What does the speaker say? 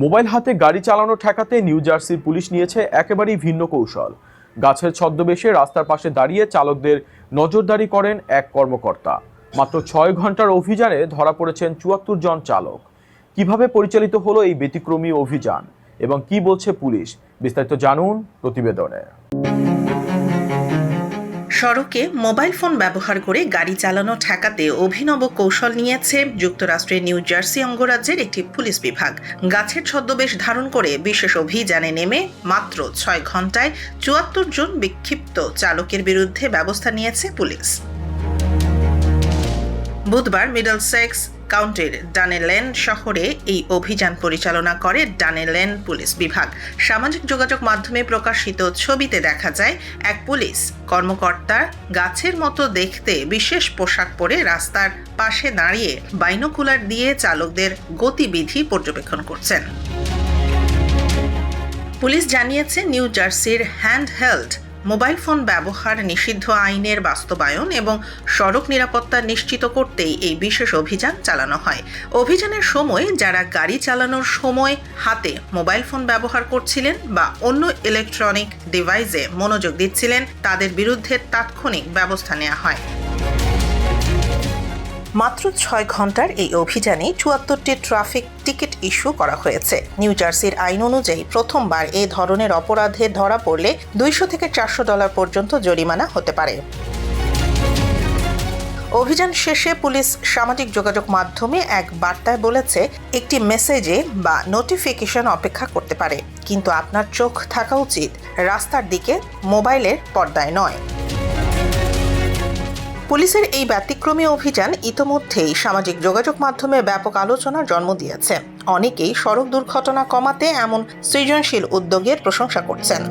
Mobile হাতে গাড়ি চালানো ঠেকাতে নিউ জার্সির পুলিশ নিয়েছে একেবারেই ভিন্ন কৌশল। গাছের ছদ্মবেশে রাস্তার পাশে দাঁড়িয়ে চালকদের নজরদারি করেন এক কর্মকর্তা। মাত্র ৬ ঘন্টার অভিযানে ধরা পড়েছেন ৭৪ জন চালক। কিভাবে পরিচালিত হলো এই ব্যতিক্রমী অভিযান এবং কি বলছে পুলিশ, বিস্তারিত জানুন প্রতিবেদনে। সড়কে মোবাইল ফোন ব্যবহার করে গাড়ি চালানো ঠেকাতে অভিনব কৌশল নিয়েছে যুক্তরাষ্ট্রের নিউ জার্সি অঙ্গরাজ্যের একটি পুলিশ বিভাগ। গাছের ছদ্মবেশ ধারণ করে বিশেষ অভিযানে নেমে মাত্র ৬ ঘন্টায় ৭৪ জন বিক্ষিপ্ত চালকের বিরুদ্ধে ব্যবস্থা নিয়েছে পুলিশ। বুধবার মিডলসেক্স কাউন্টির ডানেলেন শহরে এই অভিযান পরিচালনা করে ডানেলেন পুলিশ বিভাগ। সামাজিক যোগাযোগ মাধ্যমে প্রকাশিত ছবিতে দেখা যায় এক পুলিশ কর্মকর্তা গাছের মতো দেখতে বিশেষ পোশাক পরে রাস্তার পাশে দাঁড়িয়ে বাইনোকুলার দিয়ে চালকদের গতিবিধি পর্যবেক্ষণ করছেন। পুলিশ জানিয়েছে নিউ জার্সির হ্যান্ডহেল্ড মোবাইল ফোন ব্যবহার নিষিদ্ধ আইনের বাস্তবায়ন এবং সড়ক নিরাপত্তা নিশ্চিত করতেই এই বিশেষ অভিযান চালানো হয়। অভিযানের সময় যারা গাড়ি চালানোর সময় হাতে মোবাইল ফোন ব্যবহার করছিলেন বা অন্য ইলেকট্রনিক ডিভাইসে মনোযোগ দিচ্ছিলেন তাদের বিরুদ্ধে তাৎক্ষণিক ব্যবস্থা নেওয়া হয়। মাত্র ৬ ঘন্টার এই অভিযানে ৭৪টি ট্রাফিক টিকিট ইস্যু করা হয়েছে। নিউ জার্সির আইন অনুযায়ী প্রথমবার এই ধরনের অপরাধে ধরা পড়লে $200 থেকে $400 পর্যন্ত জরিমানা হতে পারে। অভিযান শেষে পুলিশ সামাজিক যোগাযোগ মাধ্যমে এক বার্তায় বলেছে, একটি মেসেজে বা নোটিফিকেশন অপেক্ষা করতে পারে, কিন্তু আপনার চোখ থাকা উচিত রাস্তার দিকে, মোবাইলের পর্দায় নয়। পুলিশের এই ব্যতিক্রমী অভিযান ইতোমধ্যেই সামাজিক যোগাযোগ মাধ্যমে ব্যাপক আলোচনার জন্ম দিয়েছে। অনেকেই সড়ক দুর্ঘটনা কমাতে এমন সৃজনশীল উদ্যোগের প্রশংসা করছেন।